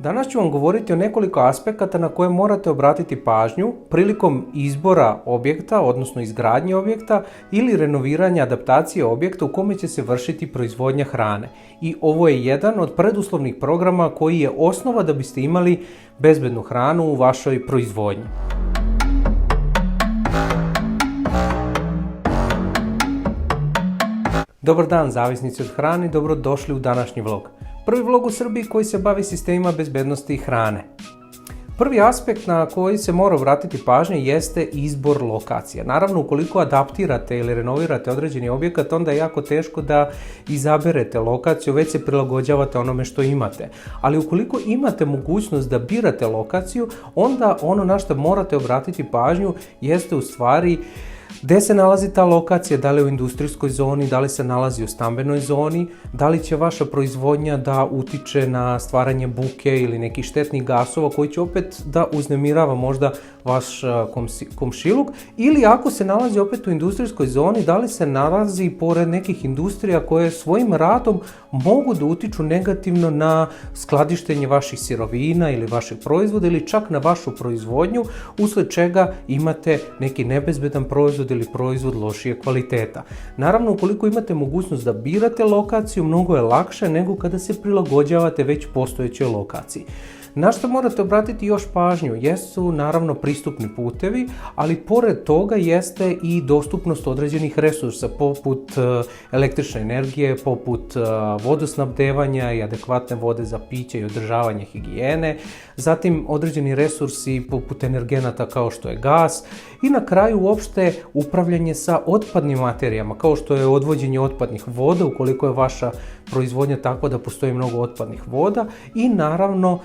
Danas ću vam govoriti o nekoliko aspekata na koje morate obratiti pažnju prilikom izbora objekta, odnosno izgradnje objekta ili renoviranja adaptacije objekta u kome će se vršiti proizvodnja hrane. I ovo je jedan od preduslovnih programa koji je osnova da biste imali bezbednu hranu u vašoj proizvodnji. Dobar dan, zavisnici od hrane, dobrodošli u današnji vlog. Prvi vlog u Srbiji koji se bavi sistemima bezbednosti hrane. Prvi aspekt na koji se mora obratiti pažnja jeste izbor lokacija. Naravno, ukoliko adaptirate ili renovirate određeni objekat, onda je jako teško da izaberete lokaciju, već se prilagođavate onome što imate. Ali ukoliko imate mogućnost da birate lokaciju, onda ono na što morate obratiti pažnju jeste u stvari gde se nalazi ta lokacija, da li je u industrijskoj zoni, da li se nalazi u stambenoj zoni, da li će vaša proizvodnja da utiče na stvaranje buke ili nekih štetnih gasova koji će opet da uznemirava možda vaš komšiluk, ili ako se nalazi opet u industrijskoj zoni, da li se nalazi pored nekih industrija koje svojim radom mogu da utiču negativno na skladištenje vaših sirovina ili vaših proizvoda ili čak na vašu proizvodnju, usled čega imate neki nebezbedan proizvod ili proizvod lošije kvaliteta. Naravno, ukoliko imate mogućnost da birate lokaciju, mnogo je lakše nego kada se prilagođavate već postojećoj lokaciji. Na što morate obratiti još pažnju jesu naravno pristupni putevi, ali pored toga jeste i dostupnost određenih resursa poput električne energije, poput vodosnabdevanja i adekvatne vode za piće i održavanje higijene, zatim određeni resursi poput energenata kao što je gas i na kraju uopšte upravljanje sa otpadnim materijama kao što je odvođenje otpadnih voda ukoliko je vaša proizvodnja takva da postoji mnogo otpadnih voda i naravno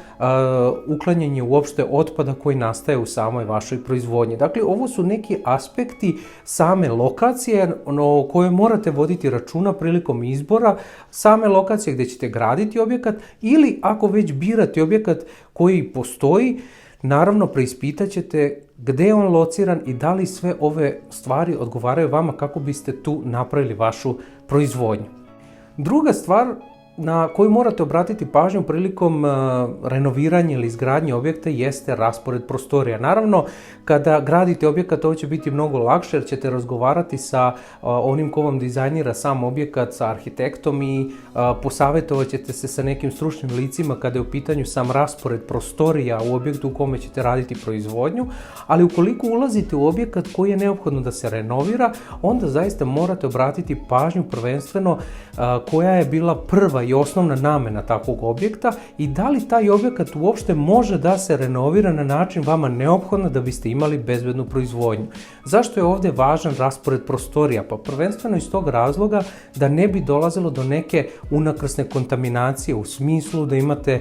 uklanjanje uopšte otpada koji nastaje u samoj vašoj proizvodnji. Dakle, ovo su neki aspekti same lokacije o kojoj morate voditi računa prilikom izbora same lokacije gdje ćete graditi objekat ili ako već birate objekat koji postoji, naravno preispitat ćete gdje je on lociran i da li sve ove stvari odgovaraju vama kako biste tu napravili vašu proizvodnju. Druga stvar na koju morate obratiti pažnju prilikom renoviranja ili izgradnje objekta jeste raspored prostorija. Naravno, kada gradite objekat, ovo će biti mnogo lakše jer ćete razgovarati sa onim ko vam dizajnira sam objekat, sa arhitektom i posavjetovat ćete se sa nekim stručnim licima kada je u pitanju sam raspored prostorija u objektu u kome ćete raditi proizvodnju, ali ukoliko ulazite u objekat koji je neophodno da se renovira, onda zaista morate obratiti pažnju prvenstveno koja je bila prva i osnovna namena takvog objekta i da li taj objekat uopšte može da se renovira na način vama neophodno da biste imali bezbednu proizvodnju. Zašto je ovdje važan raspored prostorija? Pa prvenstveno iz tog razloga da ne bi dolazilo do neke unakrsne kontaminacije u smislu da imate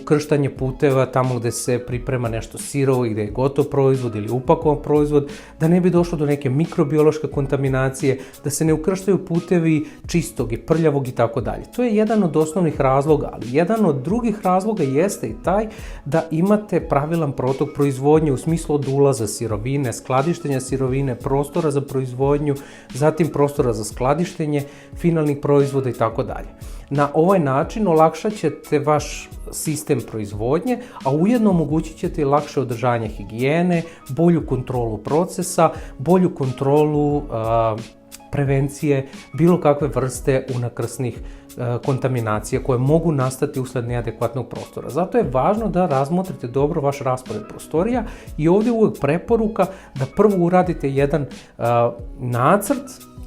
ukrštanje puteva tamo gdje se priprema nešto sirovo i gdje je gotov proizvod ili upakovan proizvod, da ne bi došlo do neke mikrobiološke kontaminacije, da se ne ukrštaju putevi čistog i prljavog i tako dalje. To je jedan od osnovnih razloga, ali jedan od drugih razloga jeste i taj da imate pravilan protok proizvodnje u smislu od ulaza sirovine, skladištenja sirovine, prostora za proizvodnju, zatim prostora za skladištenje finalnih proizvoda i tako dalje. Na ovaj način olakšat ćete vaš sistem proizvodnje, a ujedno omogućit ćete i lakše održanje higijene, bolju kontrolu procesa, bolju kontrolu prevencije bilo kakve vrste unakrsnih kontaminacija koje mogu nastati usled neadekvatnog prostora. Zato je važno da razmotrite dobro vaš raspored prostorija i ovdje uvijek preporuka da prvo uradite jedan nacrt,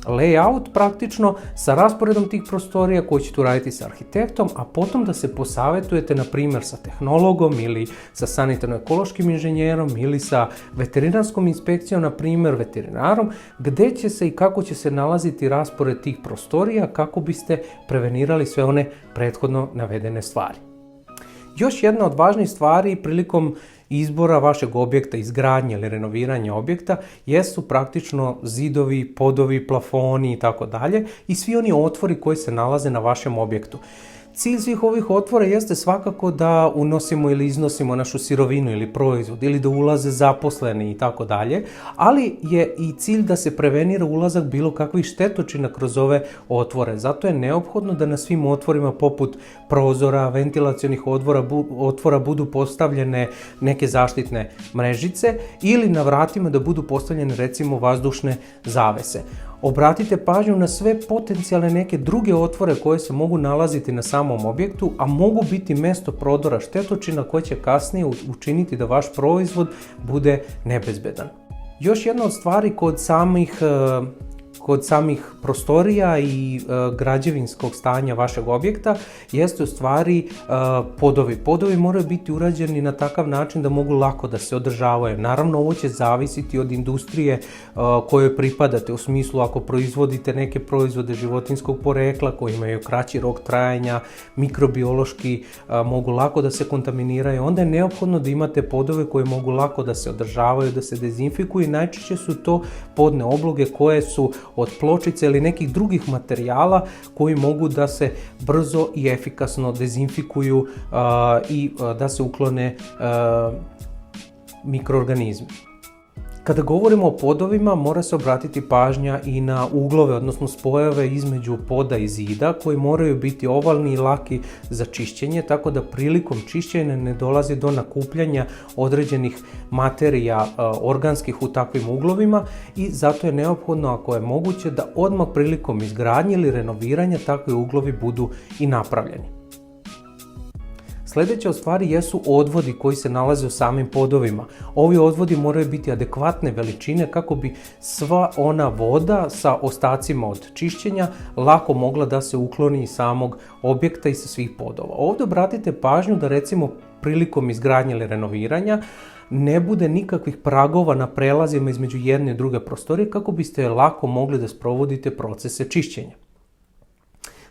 layout praktično sa rasporedom tih prostorija koji ćete uraditi sa arhitektom, a potom da se posavjetujete na primjer sa tehnologom ili sa sanitarno-ekološkim inženjerom ili sa veterinarskom inspekcijom, na primjer veterinarom, gdje će se i kako će se nalaziti raspored tih prostorija kako biste prevenirali sve one prethodno navedene stvari. Još jedna od važnih stvari prilikom izbora vašeg objekta, izgradnje ili renoviranja objekta jesu praktično zidovi, podovi, plafoni i tako dalje i svi oni otvori koji se nalaze na vašem objektu. Cilj svih ovih otvora jeste svakako da unosimo ili iznosimo našu sirovinu ili proizvod ili da ulaze zaposleni i tako dalje, ali je i cilj da se prevenira ulazak bilo kakvih štetočina kroz ove otvore. Zato je neophodno da na svim otvorima poput prozora, ventilacionih otvora budu postavljene neke zaštitne mrežice ili na vratima da budu postavljene recimo vazdušne zavese. Obratite pažnju na sve potencijalne neke druge otvore koje se mogu nalaziti na samom objektu, a mogu biti mesto prodora štetočina koje će kasnije učiniti da vaš proizvod bude nebezbedan. Još jedna od stvari kod samih prostorija i građevinskog stanja vašeg objekta jeste u stvari podovi. Podovi moraju biti urađeni na takav način da mogu lako da se održavaju. Naravno, ovo će zavisiti od industrije kojoj pripadate, u smislu ako proizvodite neke proizvode životinjskog porekla koji imaju kraći rok trajanja, mikrobiološki mogu lako da se kontaminiraju, onda je neophodno da imate podove koje mogu lako da se održavaju, da se dezinfikuju i najčešće su to podne obloge koje su od pločice ili nekih drugih materijala koji mogu da se brzo i efikasno dezinfikuju i da se uklone mikroorganizmi. Kada govorimo o podovima, mora se obratiti pažnja i na uglove, odnosno spojeve između poda i zida koji moraju biti ovalni i laki za čišćenje, tako da prilikom čišćenja ne dolazi do nakupljanja određenih materija organskih u takvim uglovima i zato je neophodno, ako je moguće, da odmah prilikom izgradnje ili renoviranja takvi uglovi budu i napravljeni. Sljedeća od stvari jesu odvodi koji se nalaze u samim podovima. Ovi odvodi moraju biti adekvatne veličine kako bi sva ona voda sa ostacima od čišćenja lako mogla da se ukloni iz samog objekta i sa svih podova. Ovdje obratite pažnju da recimo prilikom izgradnje ili renoviranja ne bude nikakvih pragova na prelazima između jedne i druge prostorije kako biste lako mogli da sprovodite procese čišćenja.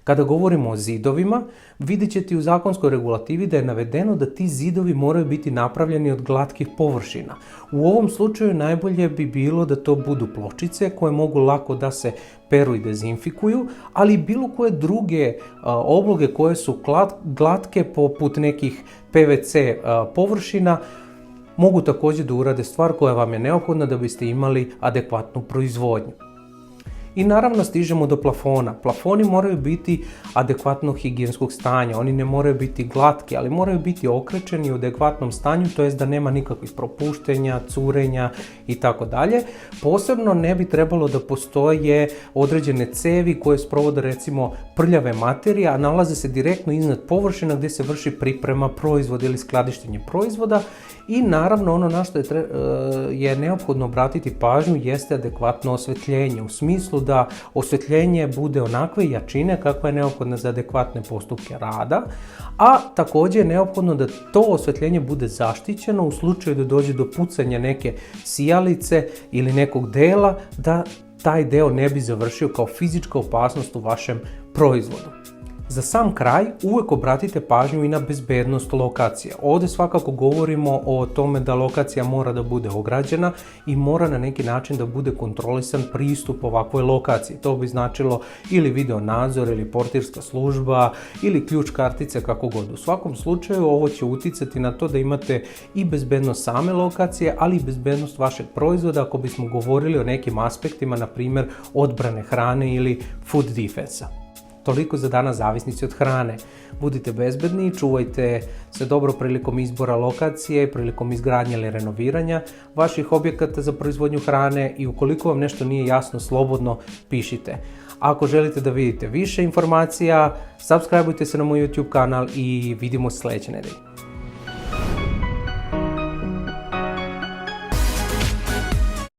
Kada govorimo o zidovima, vidjet ćete u zakonskoj regulativi da je navedeno da ti zidovi moraju biti napravljeni od glatkih površina. U ovom slučaju najbolje bi bilo da to budu pločice koje mogu lako da se peru i dezinfikuju, ali i bilo koje druge obloge koje su glatke poput nekih PVC površina mogu također da urade stvar koja vam je neophodna da biste imali adekvatnu proizvodnju. I naravno stižemo do plafona. Plafoni moraju biti adekvatnog higijenskog stanja, oni ne moraju biti glatki, ali moraju biti okrečeni u adekvatnom stanju, to jest da nema nikakvih propuštenja, curenja i tako dalje. Posebno ne bi trebalo da postoje određene cevi koje sprovode recimo prljave materije, a nalaze se direktno iznad površina gdje se vrši priprema proizvoda ili skladištenje proizvoda. I naravno ono na što je neophodno obratiti pažnju jeste adekvatno osvetljenje, u smislu da osvetljenje bude onakve jačine kakva je neophodna za adekvatne postupke rada, a također je neophodno da to osvetljenje bude zaštićeno u slučaju da dođe do pucanja neke sijalice ili nekog dela, da taj deo ne bi završio kao fizička opasnost u vašem proizvodu. Za sam kraj uvijek obratite pažnju i na bezbednost lokacije. Ovdje svakako govorimo o tome da lokacija mora da bude ograđena i mora na neki način da bude kontrolisan pristup ovakvoj lokaciji. To bi značilo ili video nadzor ili portirska služba ili ključ kartice, kako god. U svakom slučaju ovo će uticati na to da imate i bezbednost same lokacije, ali i bezbednost vašeg proizvoda ako bismo govorili o nekim aspektima, na primjer odbrane hrane ili food defensa. Toliko za danas, zavisnici od hrane. Budite bezbedni, čuvajte se dobro prilikom izbora lokacije, prilikom izgradnje ili renoviranja vaših objekata za proizvodnju hrane i ukoliko vam nešto nije jasno, slobodno pišite. Ako želite da vidite više informacija, subscribeujte se na moj YouTube kanal i vidimo se sljedeće nedelje.